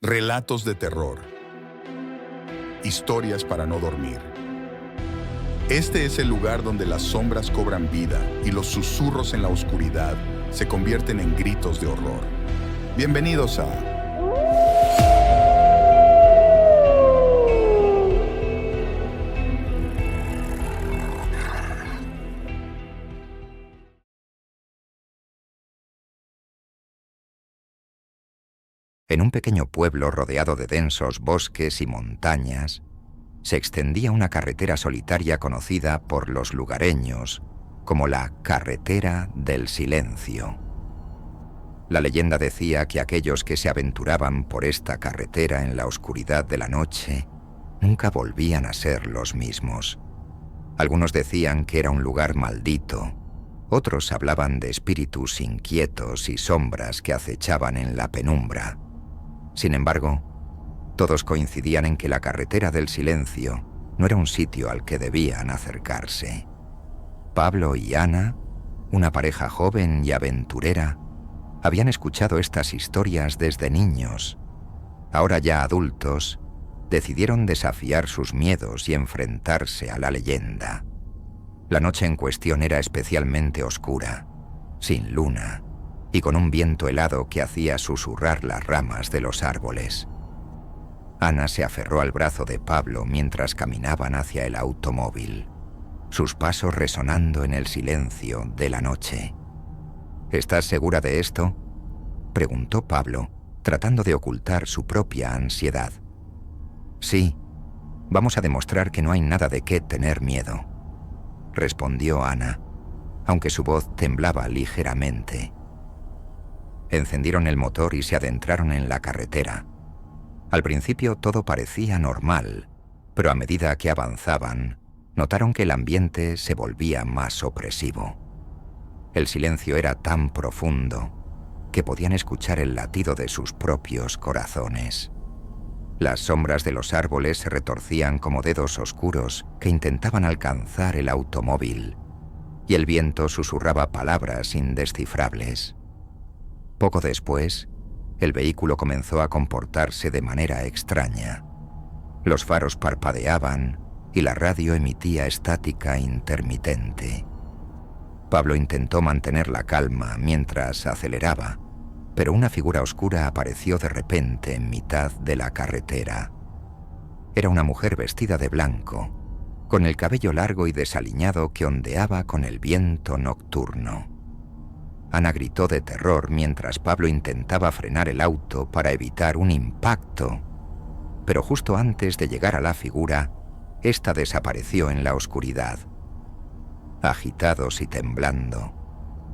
Relatos de terror. Historias para no dormir. Este es el lugar donde las sombras cobran vida y los susurros en la oscuridad se convierten en gritos de horror. Bienvenidos a... En un pequeño pueblo rodeado de densos bosques y montañas, se extendía una carretera solitaria conocida por los lugareños como la Carretera del Silencio. La leyenda decía que aquellos que se aventuraban por esta carretera en la oscuridad de la noche nunca volvían a ser los mismos. Algunos decían que era un lugar maldito, otros hablaban de espíritus inquietos y sombras que acechaban en la penumbra. Sin embargo, todos coincidían en que la Carretera del Silencio no era un sitio al que debían acercarse. Pablo y Ana, una pareja joven y aventurera, habían escuchado estas historias desde niños. Ahora ya adultos, decidieron desafiar sus miedos y enfrentarse a la leyenda. La noche en cuestión era especialmente oscura, sin luna, y con un viento helado que hacía susurrar las ramas de los árboles. Ana se aferró al brazo de Pablo mientras caminaban hacia el automóvil, sus pasos resonando en el silencio de la noche. ¿Estás segura de esto?, preguntó Pablo, tratando de ocultar su propia ansiedad. Sí, vamos a demostrar que no hay nada de qué tener miedo, respondió Ana, aunque su voz temblaba ligeramente. Encendieron el motor y se adentraron en la carretera. Al principio todo parecía normal, pero a medida que avanzaban, notaron que el ambiente se volvía más opresivo. El silencio era tan profundo que podían escuchar el latido de sus propios corazones. Las sombras de los árboles se retorcían como dedos oscuros que intentaban alcanzar el automóvil, y el viento susurraba palabras indescifrables. Poco después, el vehículo comenzó a comportarse de manera extraña. Los faros parpadeaban y la radio emitía estática intermitente. Pablo intentó mantener la calma mientras aceleraba, pero una figura oscura apareció de repente en mitad de la carretera. Era una mujer vestida de blanco, con el cabello largo y desaliñado que ondeaba con el viento nocturno. Ana gritó de terror mientras Pablo intentaba frenar el auto para evitar un impacto, pero justo antes de llegar a la figura, ésta desapareció en la oscuridad. Agitados y temblando,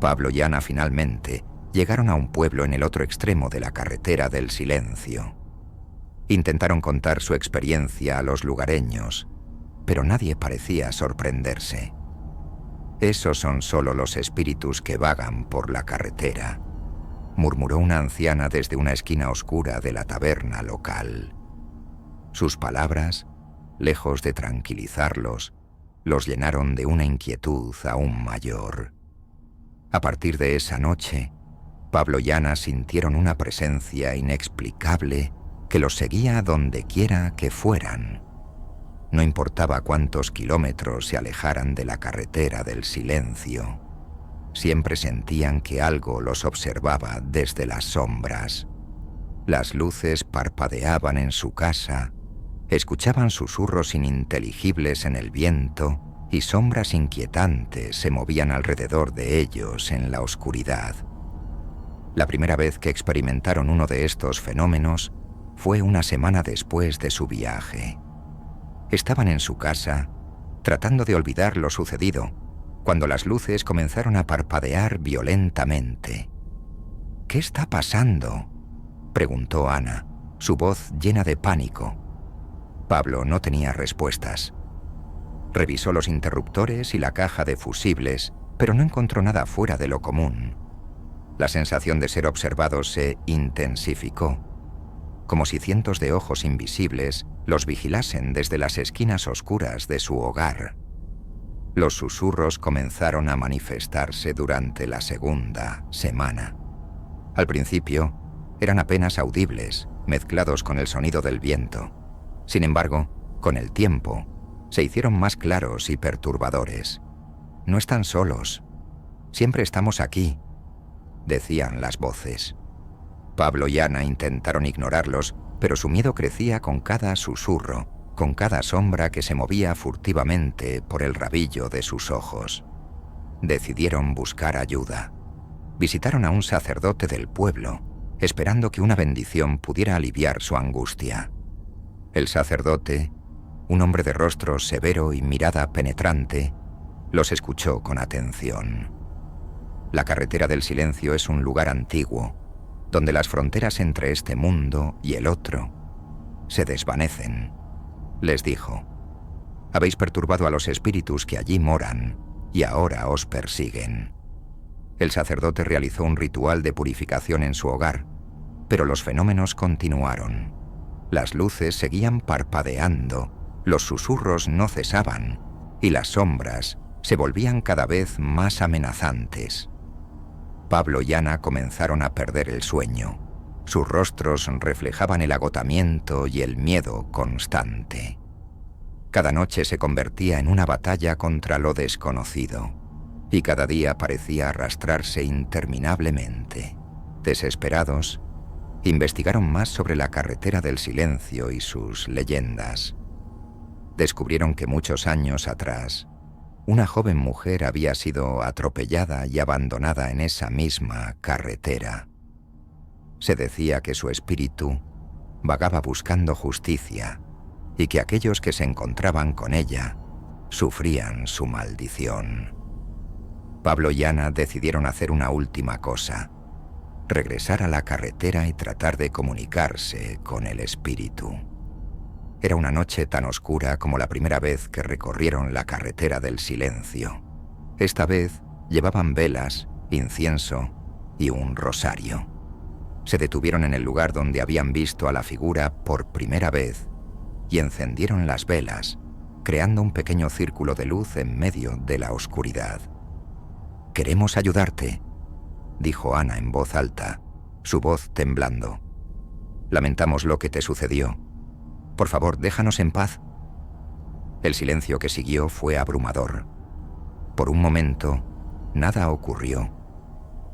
Pablo y Ana finalmente llegaron a un pueblo en el otro extremo de la Carretera del Silencio. Intentaron contar su experiencia a los lugareños, pero nadie parecía sorprenderse. «Esos son solo los espíritus que vagan por la carretera», murmuró una anciana desde una esquina oscura de la taberna local. Sus palabras, lejos de tranquilizarlos, los llenaron de una inquietud aún mayor. A partir de esa noche, Pablo y Ana sintieron una presencia inexplicable que los seguía donde quiera que fueran. No importaba cuántos kilómetros se alejaran de la Carretera del Silencio, siempre sentían que algo los observaba desde las sombras. Las luces parpadeaban en su casa, escuchaban susurros ininteligibles en el viento y sombras inquietantes se movían alrededor de ellos en la oscuridad. La primera vez que experimentaron uno de estos fenómenos fue una semana después de su viaje. Estaban en su casa, tratando de olvidar lo sucedido, cuando las luces comenzaron a parpadear violentamente. «¿Qué está pasando?», preguntó Ana, su voz llena de pánico. Pablo no tenía respuestas. Revisó los interruptores y la caja de fusibles, pero no encontró nada fuera de lo común. La sensación de ser observado se intensificó, como si cientos de ojos invisibles los vigilasen desde las esquinas oscuras de su hogar. Los susurros comenzaron a manifestarse durante la segunda semana. Al principio, eran apenas audibles, mezclados con el sonido del viento. Sin embargo, con el tiempo, se hicieron más claros y perturbadores. No están solos. Siempre estamos aquí, decían las voces. Pablo y Ana intentaron ignorarlos, pero su miedo crecía con cada susurro, con cada sombra que se movía furtivamente por el rabillo de sus ojos. Decidieron buscar ayuda. Visitaron a un sacerdote del pueblo, esperando que una bendición pudiera aliviar su angustia. El sacerdote, un hombre de rostro severo y mirada penetrante, los escuchó con atención. La carretera del silencio es un lugar antiguo, donde las fronteras entre este mundo y el otro se desvanecen, les dijo. Habéis perturbado a los espíritus que allí moran y ahora os persiguen. El sacerdote realizó un ritual de purificación en su hogar, pero los fenómenos continuaron. Las luces seguían parpadeando, los susurros no cesaban y las sombras se volvían cada vez más amenazantes. Pablo y Ana comenzaron a perder el sueño. Sus rostros reflejaban el agotamiento y el miedo constante. Cada noche se convertía en una batalla contra lo desconocido, y cada día parecía arrastrarse interminablemente. Desesperados, investigaron más sobre la carretera del silencio y sus leyendas. Descubrieron que muchos años atrás, una joven mujer había sido atropellada y abandonada en esa misma carretera. Se decía que su espíritu vagaba buscando justicia y que aquellos que se encontraban con ella sufrían su maldición. Pablo y Ana decidieron hacer una última cosa: regresar a la carretera y tratar de comunicarse con el espíritu. Era una noche tan oscura como la primera vez que recorrieron la carretera del silencio. Esta vez llevaban velas, incienso y un rosario. Se detuvieron en el lugar donde habían visto a la figura por primera vez y encendieron las velas, creando un pequeño círculo de luz en medio de la oscuridad. «Queremos ayudarte», dijo Ana en voz alta, su voz temblando. «Lamentamos lo que te sucedió. Por favor, déjanos en paz». El silencio que siguió fue abrumador. Por un momento, nada ocurrió.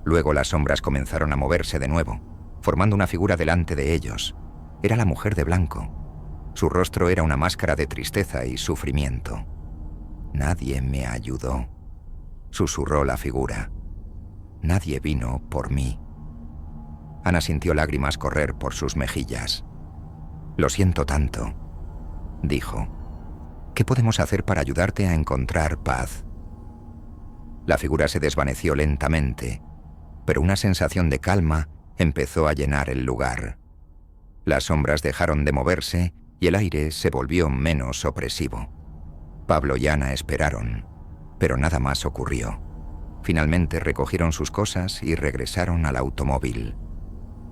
Luego las sombras comenzaron a moverse de nuevo, formando una figura delante de ellos. Era la mujer de blanco. Su rostro era una máscara de tristeza y sufrimiento. «Nadie me ayudó», susurró la figura. «Nadie vino por mí». Ana sintió lágrimas correr por sus mejillas. «Lo siento tanto», dijo. «¿Qué podemos hacer para ayudarte a encontrar paz?» La figura se desvaneció lentamente, pero una sensación de calma empezó a llenar el lugar. Las sombras dejaron de moverse y el aire se volvió menos opresivo. Pablo y Ana esperaron, pero nada más ocurrió. Finalmente recogieron sus cosas y regresaron al automóvil.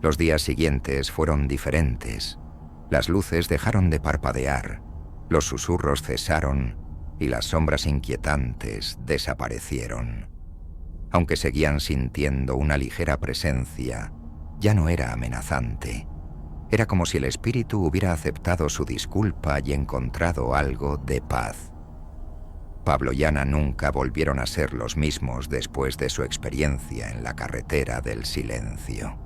Los días siguientes fueron diferentes. Las luces dejaron de parpadear, los susurros cesaron y las sombras inquietantes desaparecieron. Aunque seguían sintiendo una ligera presencia, ya no era amenazante. Era como si el espíritu hubiera aceptado su disculpa y encontrado algo de paz. Pablo y Ana nunca volvieron a ser los mismos después de su experiencia en la carretera del silencio.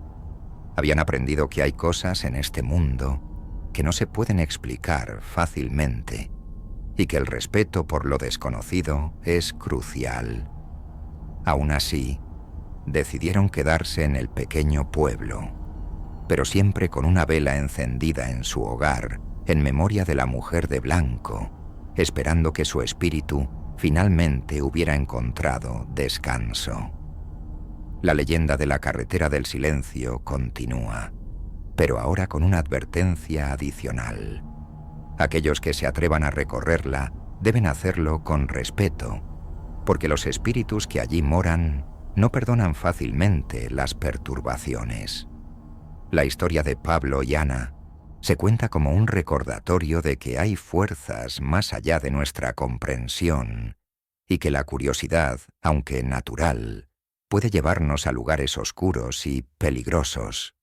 Habían aprendido que hay cosas en este mundo que no se pueden explicar fácilmente y que el respeto por lo desconocido es crucial. Aún así, decidieron quedarse en el pequeño pueblo, pero siempre con una vela encendida en su hogar en memoria de la mujer de blanco, esperando que su espíritu finalmente hubiera encontrado descanso. La leyenda de la carretera del silencio continúa, pero ahora con una advertencia adicional. Aquellos que se atrevan a recorrerla deben hacerlo con respeto, porque los espíritus que allí moran no perdonan fácilmente las perturbaciones. La historia de Pablo y Ana se cuenta como un recordatorio de que hay fuerzas más allá de nuestra comprensión y que la curiosidad, aunque natural, puede llevarnos a lugares oscuros y peligrosos.